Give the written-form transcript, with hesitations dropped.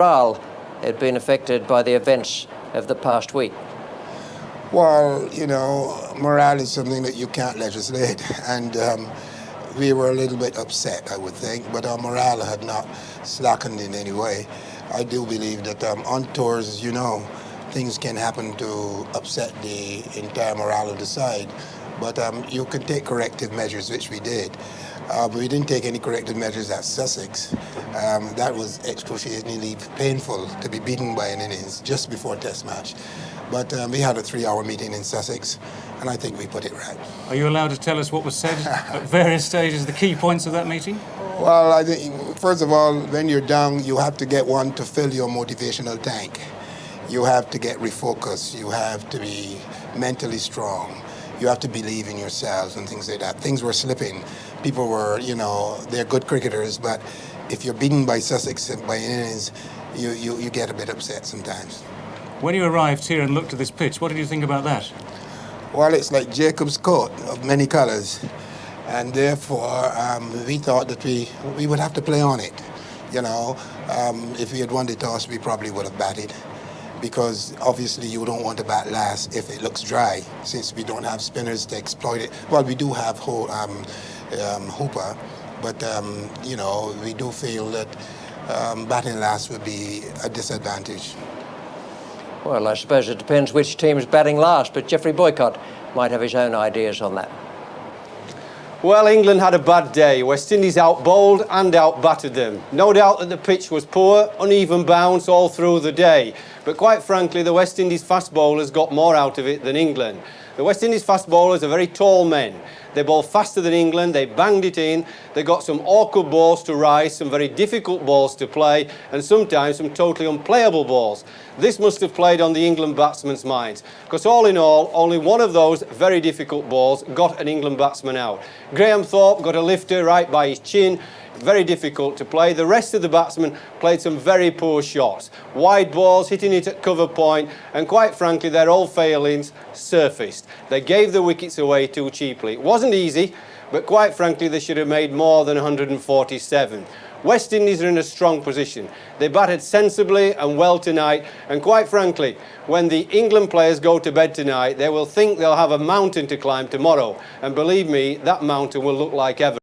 Morale had been affected by the events of the past week? Well, you know, morale is something that you can't legislate, and we were a little bit upset, I would think, but our morale had not slackened in any way. I do believe that on tours, as you know, things can happen to upset the entire morale of the side, but you can take corrective measures, which we did. But we didn't take any corrective measures at Sussex. That was excruciatingly painful to be beaten by an innings just before Test match. But we had a 3-hour meeting in Sussex, and I think we put it right. Are you allowed to tell us what was said at various stages, the key points of that meeting? Well, I think, first of all, when you're down, you have to get one to fill your motivational tank. You have to get refocused. You have to be mentally strong. You have to believe in yourselves and things like that. Things were slipping. People were, you know, they're good cricketers, but if you're beaten by Sussex by innings, you get a bit upset sometimes. When you arrived here and looked at this pitch, what did you think about that? Well, it's like Jacob's coat of many colours, and therefore we thought that we would have to play on it. You know, if we had won the toss, we probably would have batted, because obviously you don't want to bat last if it looks dry, since we don't have spinners to exploit it. Well, we do have Hooper, but you know, we do feel that batting last would be a disadvantage. Well, I suppose it depends which team's batting last, but Geoff Boycott might have his own ideas on that. Well, England had a bad day. West Indies out-bowled and out-battered them. No doubt that the pitch was poor, uneven bounce all through the day. But quite frankly, the West Indies fast bowlers got more out of it than England. The West Indies fast bowlers are very tall men. They bowl faster than England, they banged it in, they got some awkward balls to rise, some very difficult balls to play, and sometimes some totally unplayable balls. This must have played on the England batsmen's minds, because all in all, only one of those very difficult balls got an England batsman out. Graham Thorpe got a lifter right by his chin, very difficult to play. The rest of the batsmen played some very poor shots. Wide balls, hitting it at cover point, and quite frankly, their old failings surfaced. They gave the wickets away too cheaply. It wasn't easy, but quite frankly, they should have made more than 147. West Indies are in a strong position. They batted sensibly and well tonight, and quite frankly, when the England players go to bed tonight, they will think they'll have a mountain to climb tomorrow, and believe me, that mountain will look like Everest.